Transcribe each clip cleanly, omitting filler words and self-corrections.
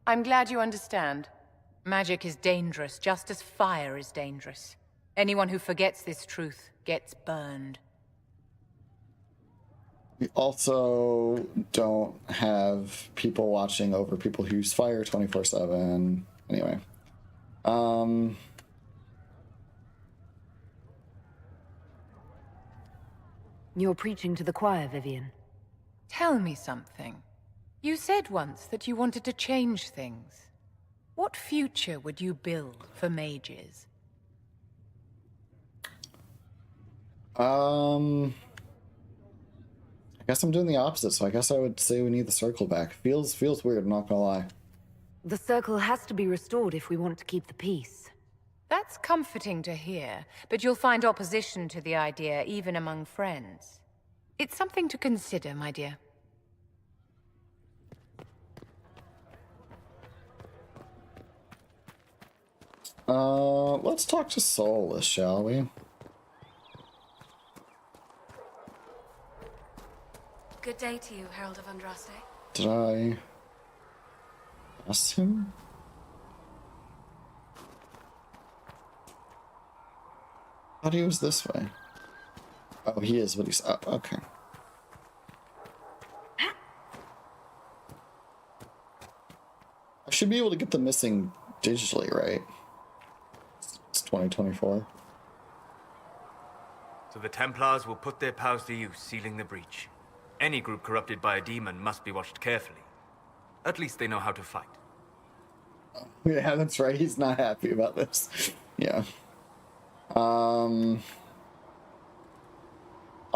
I'm glad you understand. Magic is dangerous, just as fire is dangerous. Anyone who forgets this truth gets burned. We also don't have people watching over people who use fire 24/7. Anyway. You're preaching to the choir, Vivian. Tell me something. You said once that you wanted to change things. What future would you build for mages? I guess I'm doing the opposite, so I guess I would say we need the circle back. Feels weird, I'm not gonna lie. The circle has to be restored if we want to keep the peace. That's comforting to hear, but you'll find opposition to the idea even among friends. It's something to consider, my dear. Let's talk to Solus, shall we? Good day to you, Herald of Andraste. Did I ask him? I thought he was this way. Oh, he is, but he's up. Okay. I should be able to get the missing digitally, right? It's 2024. So the Templars will put their powers to use, sealing the breach. Any group corrupted by a demon must be watched carefully. At least they know how to fight. Yeah, that's right. He's not happy about this. Yeah. I'll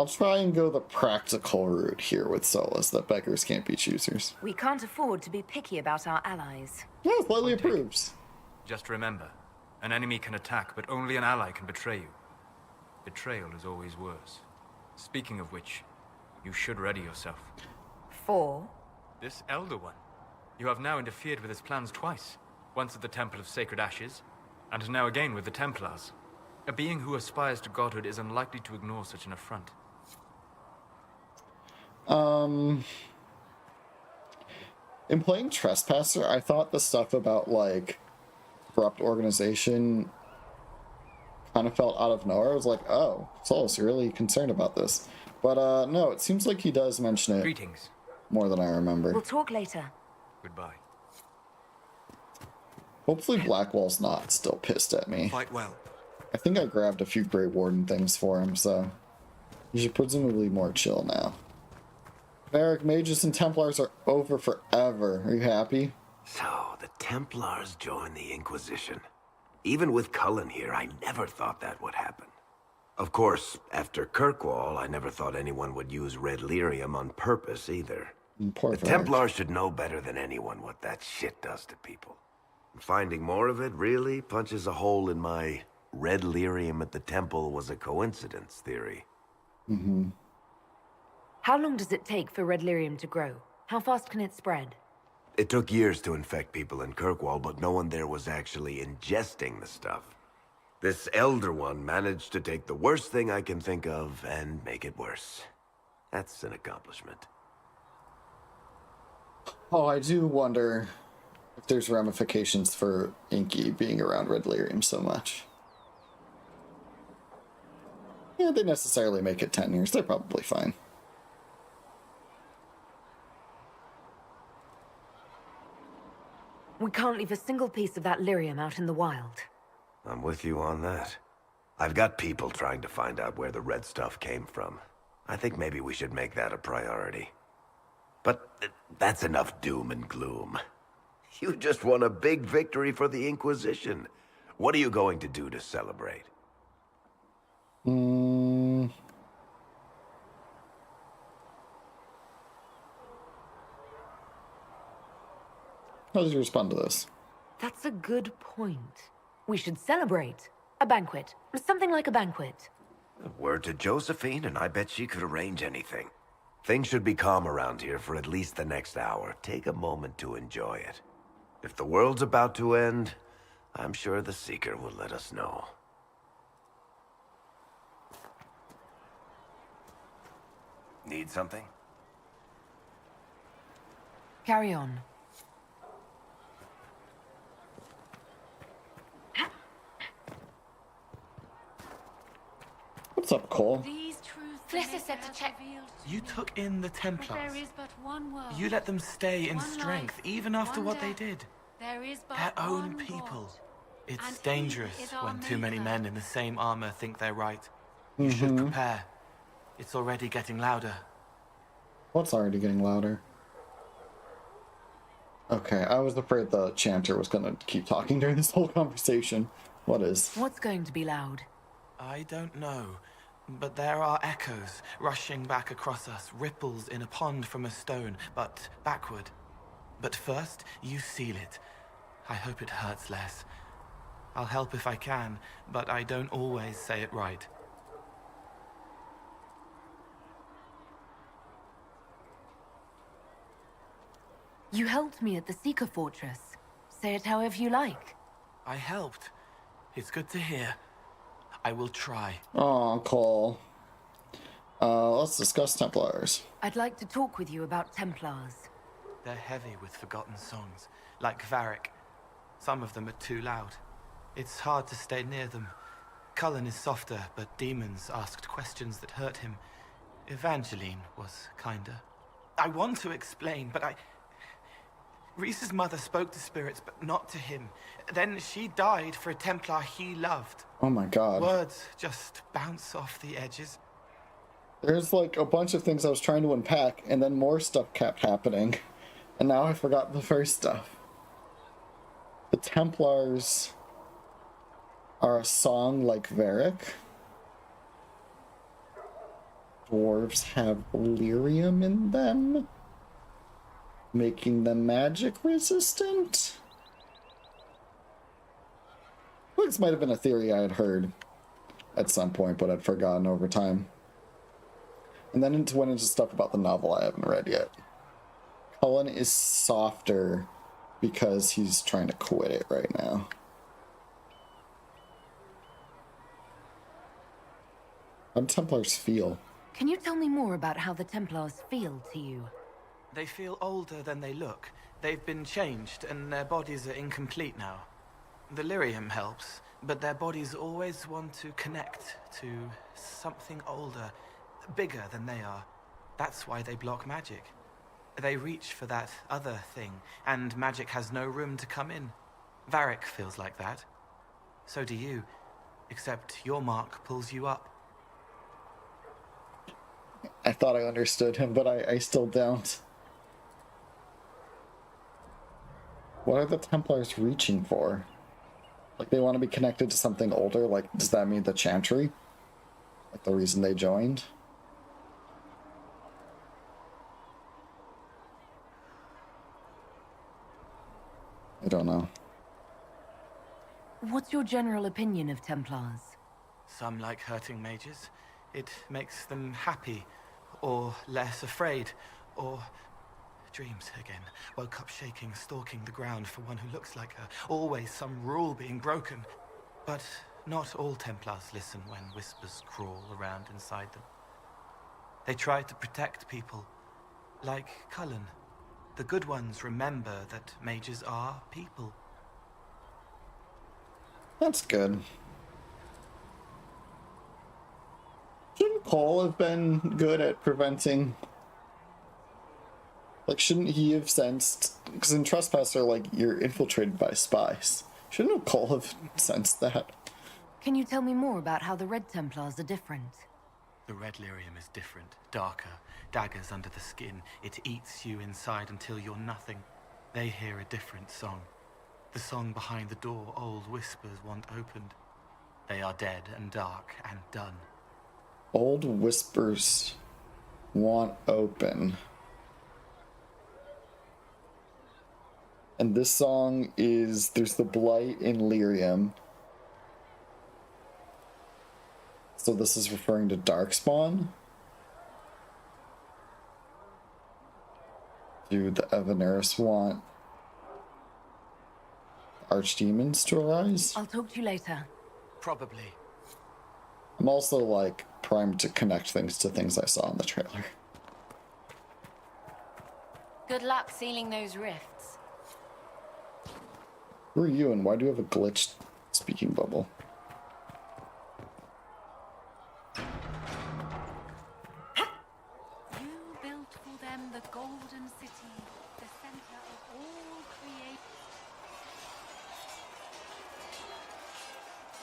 try and go the practical route here with Solus, that beggars can't be choosers. We can't afford to be picky about our allies. Yeah, slightly approves. Just remember, an enemy can attack, but only an ally can betray you. Betrayal is always worse. Speaking of which, you should ready yourself. For? This Elder One. You have now interfered with his plans twice. Once at the Temple of Sacred Ashes, and now again with the Templars. A being who aspires to godhood is unlikely to ignore such an affront. In playing Trespasser, I thought the stuff about, like, corrupt organization kind of felt out of nowhere. I was like, oh, Solus, you're really concerned about this. But, no, it seems like he does mention it. Greetings. More than I remember. We'll talk later. Goodbye. Hopefully Blackwall's not still pissed at me. Quite well. I think I grabbed a few Grey Warden things for him, so he should presumably be more chill now. Varric, mages and Templars are over forever. Are you happy? So, the Templars joined the Inquisition. Even with Cullen here, I never thought that would happen. Of course, after Kirkwall, I never thought anyone would use red lyrium on purpose either. Poor The Varric. Templars should know better than anyone what that shit does to people. Finding more of it really punches a hole in my red lyrium at the temple was a coincidence theory. Mm-hmm. How long does it take for red lyrium to grow? How fast can it spread? It took years to infect people in Kirkwall, but no one there was actually ingesting the stuff. This Elder One managed to take the worst thing I can think of and make it worse. That's an accomplishment. Oh, I do wonder if there's ramifications for Inky being around red lyrium so much. Yeah, they necessarily make it 10 years. They're probably fine. We can't leave a single piece of that lyrium out in the wild. I'm with you on that. I've got people trying to find out where the red stuff came from. I think maybe we should make that a priority. But that's enough doom and gloom. You just won a big victory for the Inquisition. What are you going to do to celebrate? How does you respond to this? That's a good point. We should celebrate. A banquet. Something like a banquet. Word to Josephine, and I bet she could arrange anything. Things should be calm around here for at least the next hour. Take a moment to enjoy it. If the world's about to end, I'm sure the Seeker will let us know. Need something? Carry on. What's up, Cole? These truths Fliss is said to check. You took in the But Templars. there is but one world. You let them stay in One strength, life, even after one what they death. did. There is but Their own one people. God. It's And he dangerous is our when too many maker. men in the same armor think they're right. You should prepare. It's already getting louder. What's already getting louder? Okay, I was afraid the chanter was gonna keep talking during this whole conversation. What is? What's going to be loud? I don't know, but there are echoes rushing back across us, ripples in a pond from a stone, but backward. But first, you seal it. I hope it hurts less. I'll help if I can, but I don't always say it right. You helped me at the Seeker Fortress. Say it however you like. I helped. It's good to hear. I will try. Aw, Cole. Let's discuss Templars. I'd like to talk with you about Templars. They're heavy with forgotten songs, like Varric. Some of them are too loud. It's hard to stay near them. Cullen is softer, but demons asked questions that hurt him. Evangeline was kinder. I want to explain, but Reese's mother spoke to spirits, but not to him. Then she died for a Templar he loved. Oh my god. Words just bounce off the edges. There's like a bunch of things I was trying to unpack, and then more stuff kept happening. And now I forgot the first stuff. The Templars are a song like Varric. Dwarves have lyrium in them, making them magic resistant. Well, this might have been a theory I had heard at some point, but I'd forgotten over time. And then went into stuff about the novel I haven't read yet. Cullen is softer because he's trying to quit it right now. How do Templars feel? Can you tell me more about how the Templars feel to you? They feel older than they look. They've been changed, and their bodies are incomplete now. The lyrium helps, but their bodies always want to connect to something older, bigger than they are. That's why they block magic. They reach for that other thing, and magic has no room to come in. Varric feels like that. So do you, except your mark pulls you up. I thought I understood him, but I still don't. What are the Templars reaching for? Like, they want to be connected to something older? Like, does that mean the Chantry? Like, the reason they joined? I don't know. What's your general opinion of Templars? Some like hurting mages. It makes them happy, or less afraid, or dreams again. Woke up shaking, stalking the ground for one who looks like her. Always some rule being broken. But not all Templars listen when whispers crawl around inside them. They try to protect people, like Cullen. The good ones remember that mages are people. That's good. Shouldn't Cole have been good at preventing... Like, shouldn't he have sensed... Because in Trespasser, like, you're infiltrated by spies. Shouldn't Cole have sensed that? Can you tell me more about how the Red Templars are different? The red lyrium is different, darker. Daggers under the skin. It eats you inside until you're nothing. They hear a different song. The song behind the door old whispers want opened. They are dead and dark and done. Old whispers want open. And this song is... There's the blight in lyrium. So this is referring to Darkspawn? Do the Evaneris want archdemons to arise? I'll talk to you later. Probably. I'm also, like, primed to connect things to things I saw in the trailer. Good luck sealing those rifts. Who are you, and why do you have a glitched speaking bubble?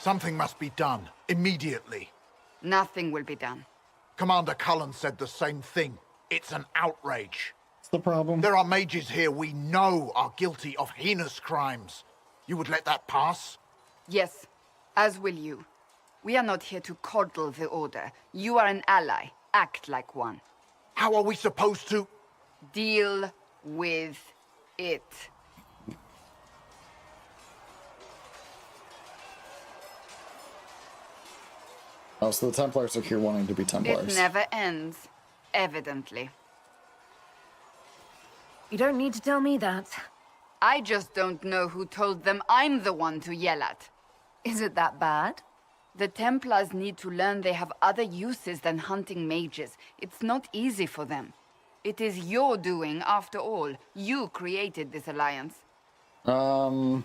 Something must be done, immediately. Nothing will be done. Commander Cullen said the same thing. It's an outrage. What's the problem? There are mages here we know are guilty of heinous crimes. You would let that pass? Yes, as will you. We are not here to coddle the Order. You are an ally. Act like one. How are we supposed to? Deal with it. Oh, so the Templars are here wanting to be Templars. It never ends, evidently. You don't need to tell me that. I just don't know who told them I'm the one to yell at. Is it that bad? The Templars need to learn they have other uses than hunting mages. It's not easy for them. It is your doing, after all. You created this alliance. I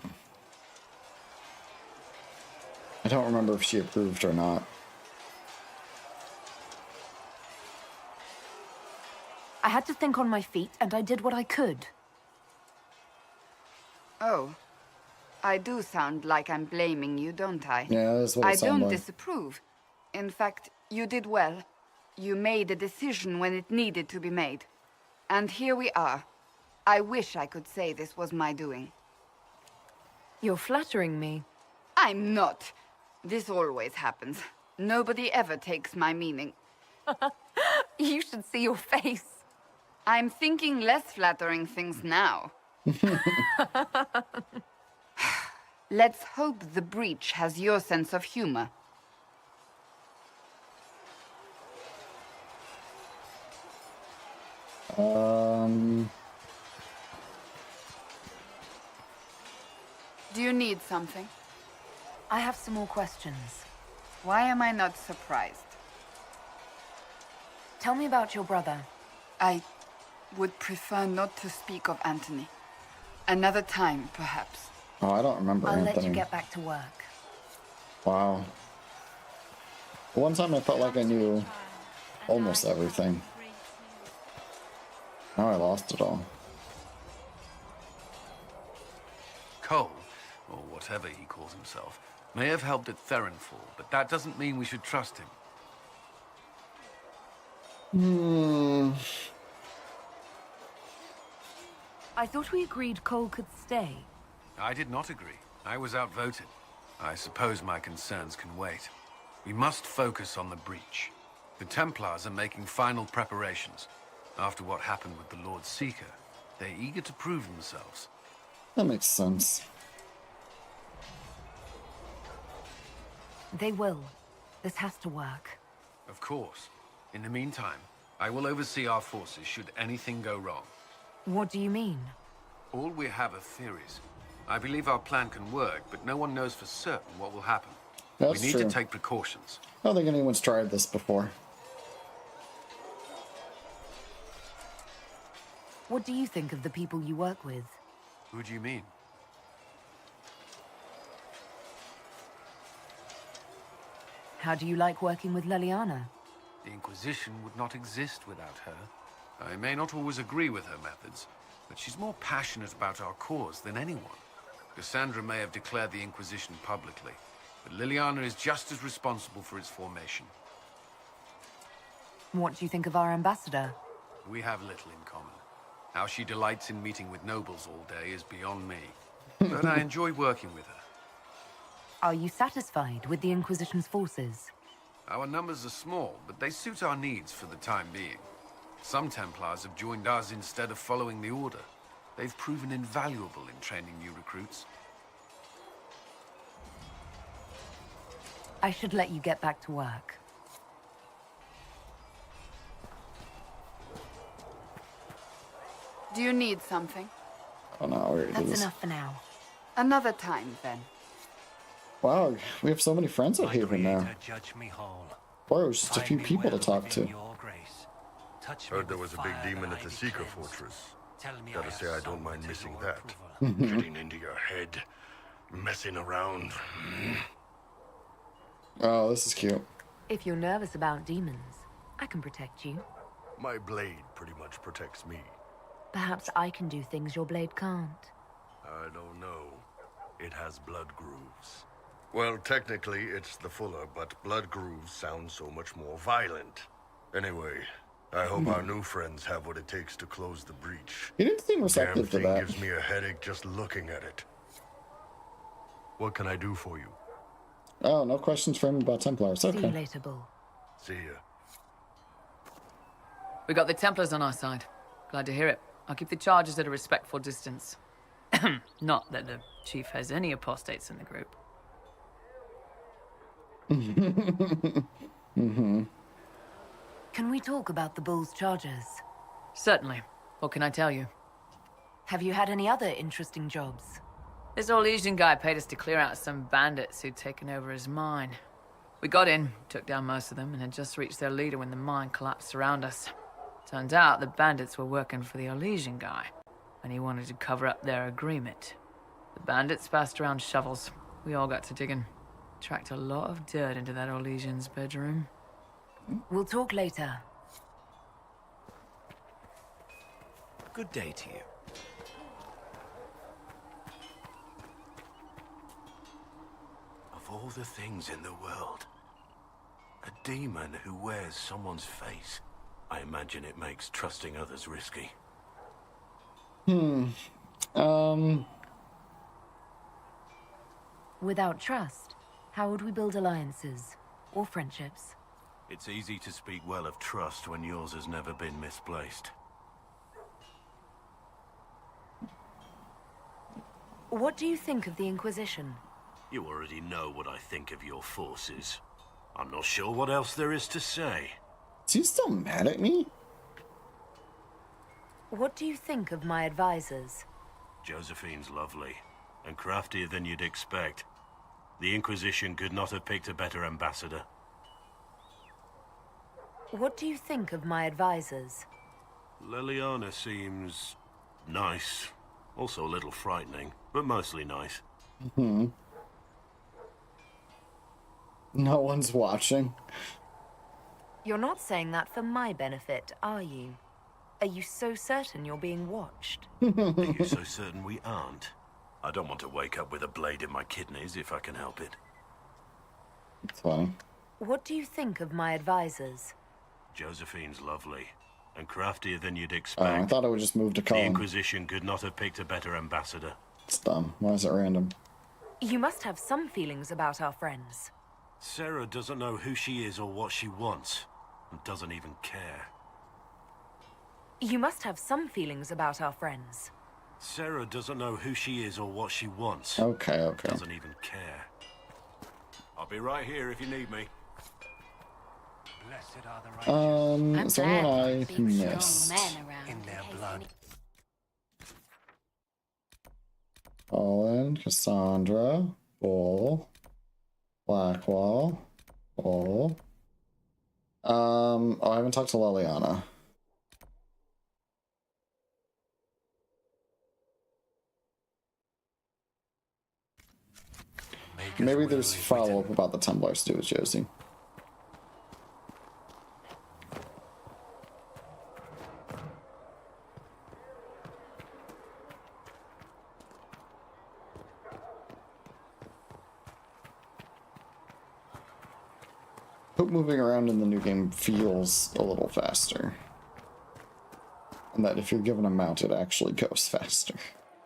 don't remember if she approved or not. I had to think on my feet, and I did what I could. Oh. I do sound like I'm blaming you, don't I? Yeah, that's what it I sounded don't like. disapprove. In fact, you did well. You made a decision when it needed to be made. And here we are. I wish I could say this was my doing. You're flattering me. I'm not. This always happens. Nobody ever takes my meaning. You should see your face. I'm thinking less flattering things now. Let's hope the breach has your sense of humor. Do you need something? I have some more questions. Why am I not surprised? Tell me about your brother. I would prefer not to speak of Anthony. Another time, perhaps. Oh, I don't remember I'll Anthony. let you get back to work. Wow. One time I felt like I knew almost everything. Now I lost it all. Cole, or whatever he calls himself, may have helped at Theronfall, but that doesn't mean we should trust him. I thought we agreed Cole could stay. I did not agree. I was outvoted. I suppose my concerns can wait. We must focus on the breach. The Templars are making final preparations. After what happened with the Lord Seeker, they're eager to prove themselves. That makes sense. They will. This has to work. Of course. In the meantime, I will oversee our forces should anything go wrong. What do you mean? All we have are theories. I believe our plan can work, but no one knows for certain what will happen. That's we need true. to take precautions. I don't think anyone's tried this before. What do you think of the people you work with? Who do you mean? How do you like working with Leliana? The Inquisition would not exist without her. I may not always agree with her methods, but she's more passionate about our cause than anyone. Cassandra may have declared the Inquisition publicly, but Liliana is just as responsible for its formation. What do you think of our ambassador? We have little in common. How she delights in meeting with nobles all day is beyond me. But I enjoy working with her. Are you satisfied with the Inquisition's forces? Our numbers are small, but they suit our needs for the time being. Some Templars have joined us instead of following the Order. They've proven invaluable in training new recruits. I should let you get back to work. Do you need something? Oh no, where it That's is. enough for now. Another time, then. Wow, we have so many friends at My Haven now. Creator, judge me whole. Boy, just a Find few me people to well talk within to. your grace. Touch me Heard there with was a big fire demon that at the I be Seeker cleansed. Fortress. Tell me Gotta I say I have don't mind summoned missing your that. approval. Getting into your head, messing around. Oh, this is cute. If you're nervous about demons, I can protect you. My blade pretty much protects me. Perhaps I can do things your blade can't. I don't know. It has blood grooves. Well, technically, it's the Fuller, but Blood Grooves sounds so much more violent. Anyway, I hope our new friends have what it takes to close the breach. He didn't seem Damn receptive to thing that. gives me a headache just looking at it. What can I do for you? Oh, no questions for him about Templars. See you Okay. later, Bull. See ya. We got the Templars on our side. Glad to hear it. I'll keep the charges at a respectful distance. Not that the chief has any apostates in the group. Can we talk about the Bull's charges? Certainly. What can I tell you? Have you had any other interesting jobs? This Orlesian guy paid us to clear out some bandits who'd taken over his mine. We got in, took down most of them, and had just reached their leader when the mine collapsed around us. Turns out the bandits were working for the Orlesian guy, and he wanted to cover up their agreement. The bandits passed around shovels. We all got to digging. Tracked a lot of dirt into that Orlesian's bedroom. We'll talk later. Good day to you. Of all the things in the world, a demon who wears someone's face. I imagine it makes trusting others risky. Without trust, how would we build alliances or friendships? It's easy to speak well of trust when yours has never been misplaced. What do you think of the Inquisition? You already know what I think of your forces. I'm not sure what else there is to say. Is he still mad at me? What do you think of my advisors? Josephine's lovely, and craftier than you'd expect. The Inquisition could not have picked a better ambassador. What do you think of my advisors? Liliana seems nice. Also a little frightening, but mostly nice. No one's watching. You're not saying that for my benefit, are you? Are you so certain you're being watched? Are you so certain we aren't? I don't want to wake up with a blade in my kidneys if I can help it. It's funny. What do you think of my advisors? Josephine's lovely, and craftier than you'd Oh, expect. I thought I would just move to The Colin. Inquisition could not have picked a better ambassador. It's dumb. Why is it random? You must have some feelings about our friends. Sarah doesn't know who she is or what she wants, and doesn't even care. You must have some feelings about our friends. Sarah doesn't know who she is or what she wants. Okay, okay. Doesn't even care. I'll be right here if you need me. Blessed are the righteous. Is there anyone I Big, missed? strong men around In their case blood. Colin, Cassandra, Bull, Blackwall, Bull. Oh, I haven't talked to Liliana. Maybe there's follow-up about the Templars to do with Josie. Hope moving around in the new game feels a little faster. And that if you're given a mount, it actually goes faster.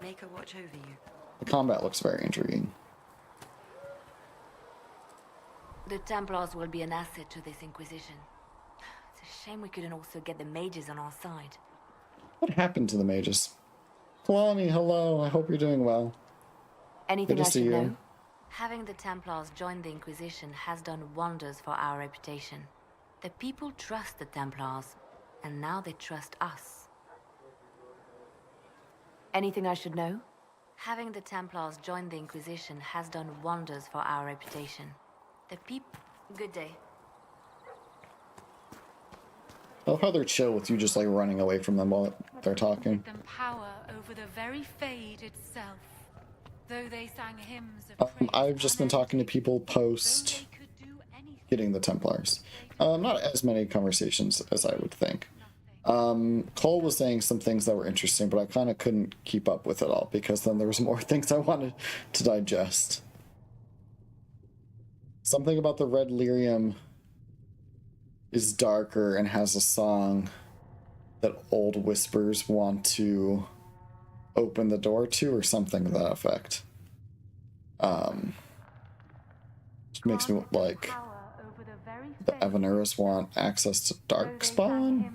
Make her watch over you. The combat looks very intriguing. The Templars will be an asset to this Inquisition. It's a shame we couldn't also get the mages on our side. What happened to the mages? Kalani, hello. I hope you're doing well. Anything Good I to see should you. know? Having the Templars join the Inquisition has done wonders for our reputation. The people trust the Templars, and now they trust us. Anything I should know? Having the Templars join the Inquisition has done wonders for our reputation. The people... Good day. I love how they're chill with you just like running away from them while they're talking. Give them power over the very Fade itself. Though they sang hymns of praise, I've just been talking to people post getting the Templars. Not as many conversations as I would think. Cole was saying some things that were interesting, but I kind of couldn't keep up with it all because then there was more things I wanted to digest. Something about the red lyrium is darker and has a song that old whispers want to open the door to, or something to that effect. Which makes me like the Evanuras want access to Darkspawn.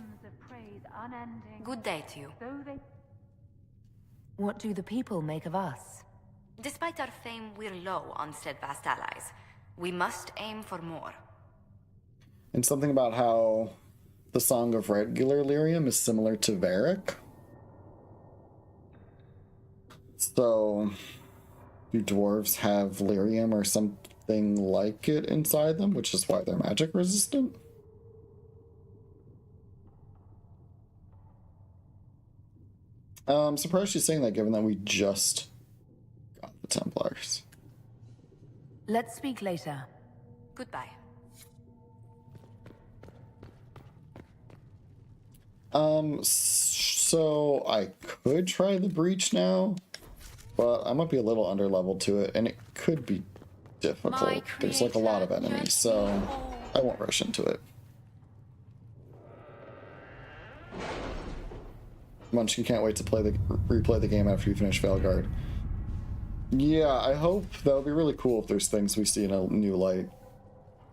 Good day to you. What do the people make of us? Despite our fame, we're low on steadfast allies. We must aim for more. And something about how the Song of Regular Lyrium is similar to Varric. So, do dwarves have lyrium or something like it inside them, which is why they're magic resistant? I'm surprised she's saying that, given that we just got the Templars. Let's speak later. Goodbye. So I could try the breach now, but I might be a little underleveled to it, and it could be difficult. There's like a lot of enemies, so I won't rush into it. Munchkin can't wait to replay the game after you finish Veilguard. Yeah, I hope that would be really cool if there's things we see in a new light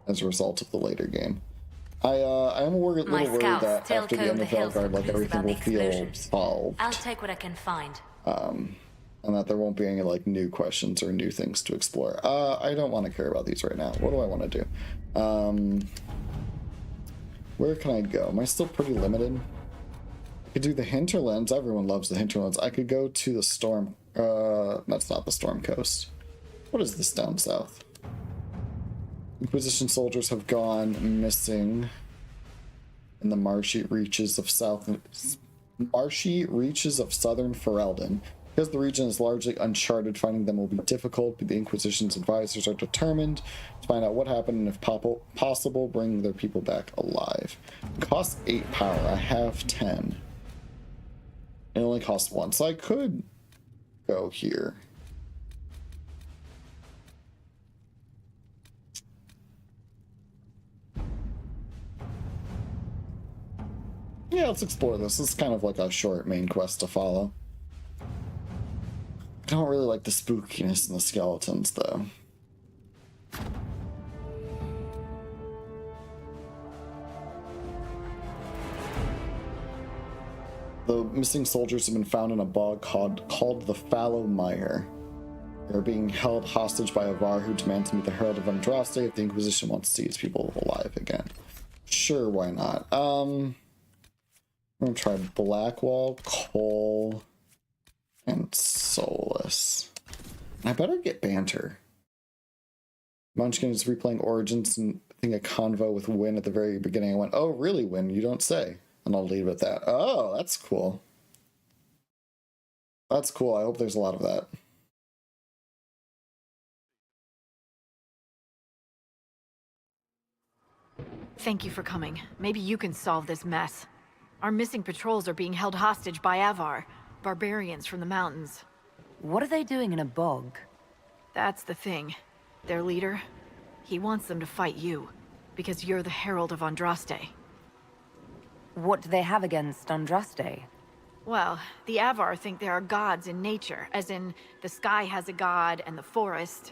as a result of the later game. I am a little worried that after the end of Veilguard, like, everything will feel solved. I'll take what I can find. And that there won't be any, like, new questions or new things to explore. I don't want to care about these right now. What do I want to do? Where can I go? Am I still pretty limited? I could do the hinterlands. Everyone loves the hinterlands. I could go to the storm. That's not the storm coast. What is this down south? Inquisition soldiers have gone missing in the marshy reaches of southern Ferelden. Because the region is largely uncharted, finding them will be difficult, but the Inquisition's advisors are determined to find out what happened and, if possible, bring their people back alive. It costs 8 power. I have 10. It only costs 1, so I could go here. Yeah, let's explore this. This is kind of like a short main quest to follow. I don't really like the spookiness and the skeletons, though. The missing soldiers have been found in a bog called the Fallow Mire. They are being held hostage by Avar, who demands to meet the Herald of Andraste if the Inquisition wants to see its people alive again. Sure, why not? I'm gonna try Blackwall, Cole, and Solus. I better get Banter. Munchkin is replaying Origins and I think a convo with Wynn at the very beginning. I went, oh, really, Wynn? You don't say. And I'll leave it at that. Oh, that's cool. That's cool. I hope there's a lot of that. Thank you for coming. Maybe you can solve this mess. Our missing patrols are being held hostage by Avar, barbarians from the mountains. What are they doing in a bog? That's the thing. Their leader, he wants them to fight you, because you're the Herald of Andraste. What do they have against Andraste? Well, the Avar think there are gods in nature, as in the sky has a god and the forest.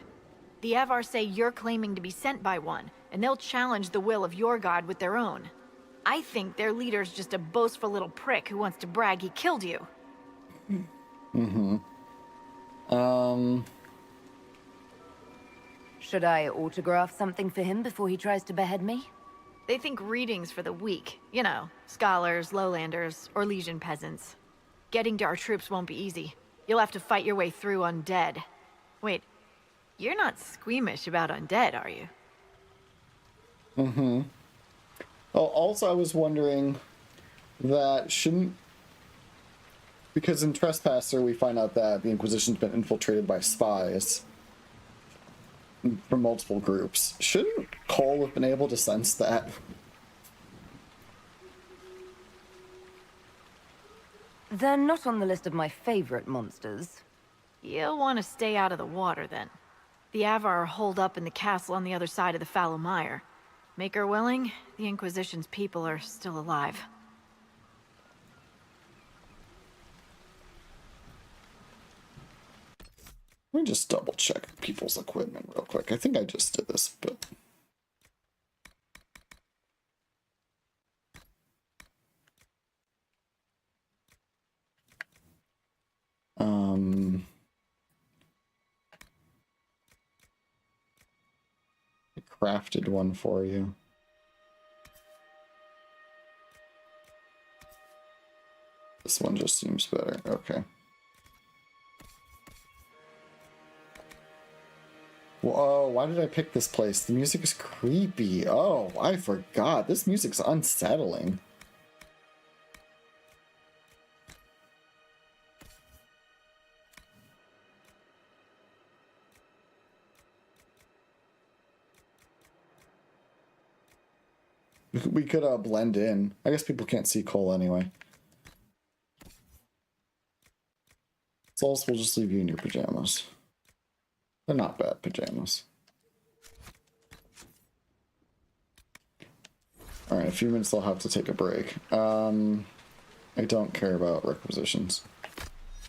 The Avar say you're claiming to be sent by one, and they'll challenge the will of your god with their own. I think their leader's just a boastful little prick who wants to brag he killed you. Should I autograph something for him before he tries to behead me? They think readings for the weak. You know, scholars, lowlanders, or Legion peasants. Getting to our troops won't be easy. You'll have to fight your way through undead. Wait, you're not squeamish about undead, are you? Oh, also I was wondering that shouldn't... Because in Trespasser we find out that the Inquisition's been infiltrated by spies from multiple groups. Shouldn't Cole have been able to sense that? They're not on the list of my favorite monsters. You'll want to stay out of the water, then. The Avar are holed up in the castle on the other side of the fallow mire. Make her willing, the Inquisition's people are still alive. Let me just double check people's equipment real quick. I think I just did this, but... I crafted one for you. This one just seems better. Okay. Whoa, why did I pick this place? The music is creepy. Oh, I forgot. This music's unsettling. We could blend in. I guess people can't see Cole anyway. Souls, we'll just leave you in your pajamas. They're not bad pajamas. Alright, in a few minutes I'll have to take a break. I don't care about requisitions.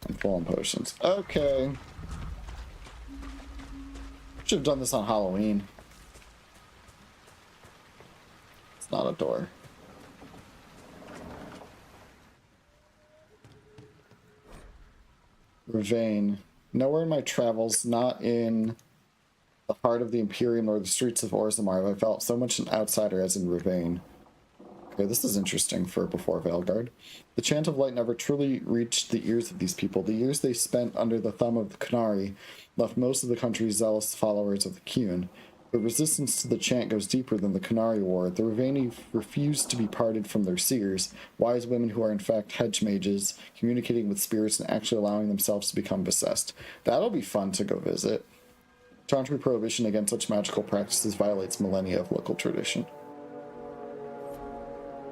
I'm full on potions. Okay. Should have done this on Halloween. It's not a door. Ravane. Nowhere in my travels, not in the heart of the Imperium or the streets of Orzammar, have I felt so much an outsider as in Ravane. Okay, this is interesting for before Veilguard. The chant of light never truly reached the ears of these people. The years they spent under the thumb of the Qunari left most of the country zealous followers of the Qun. But resistance to the chant goes deeper than the Qunari war. The Ravani refuse to be parted from their seers, wise women who are in fact hedge mages, communicating with spirits and actually allowing themselves to become possessed. That'll be fun to go visit. Tantri prohibition against such magical practices violates millennia of local tradition.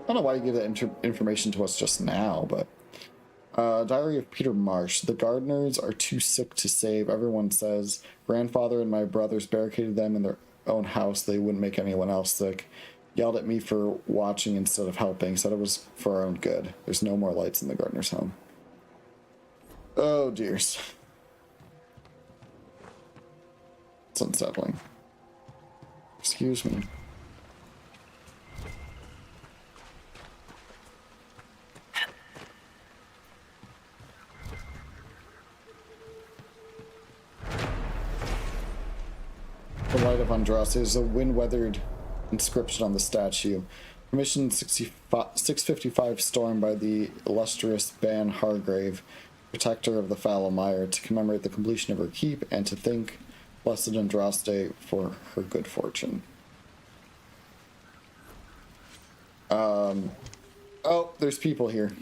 I don't know why you give that information to us just now, but... Diary of Peter Marsh. The gardeners are too sick to save, everyone says. Grandfather and my brothers barricaded them in their own house. They wouldn't make anyone else sick. Yelled at me for watching instead of helping. Said it was for our own good. There's no more lights in the gardener's home. Oh, dears. It's unsettling. Excuse me. The Light of Andraste. There's a wind-weathered inscription on the statue. Commissioned 655 storm by the illustrious Ban Hargrave, protector of the fallow mire, to commemorate the completion of her keep and to thank Blessed Andraste for her good fortune. Oh, there's people here.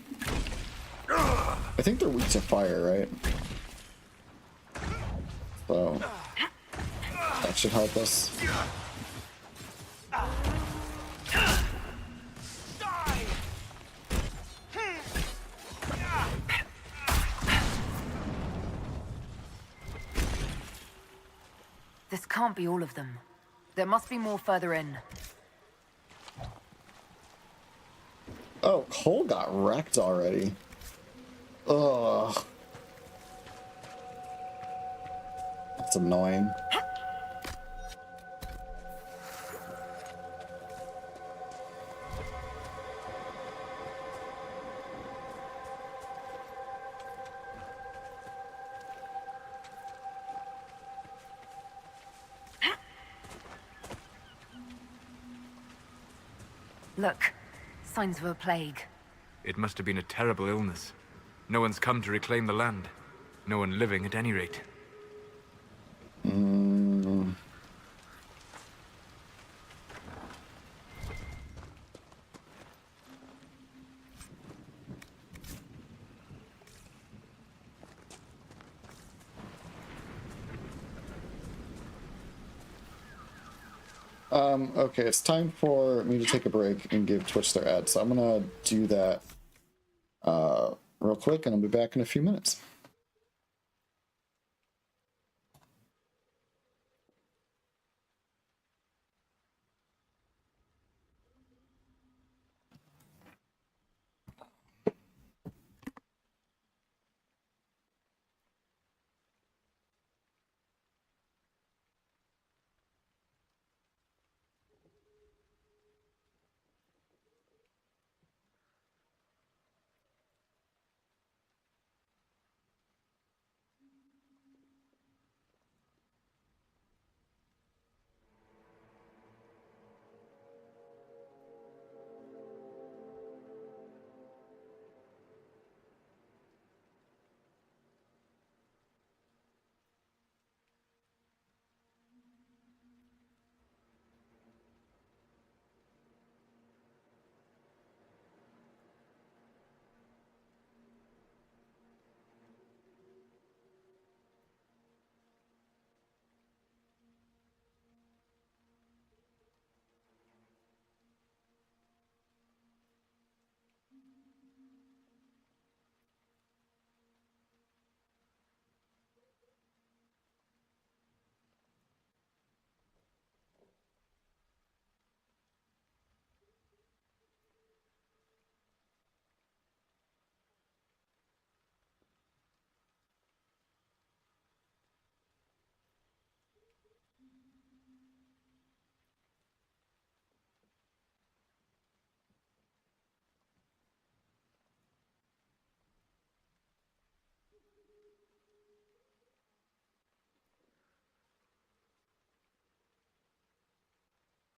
I think they're weak to fire, right? So... that should help us. This can't be all of them. There must be more further in. Oh, Cole got wrecked already. Ugh. That's annoying. Look, signs of a plague. It must have been a terrible illness. No one's come to reclaim the land. No one living, at any rate. Okay, it's time for me to take a break and give Twitch their ad, so I'm gonna do that real quick, and I'll be back in a few minutes.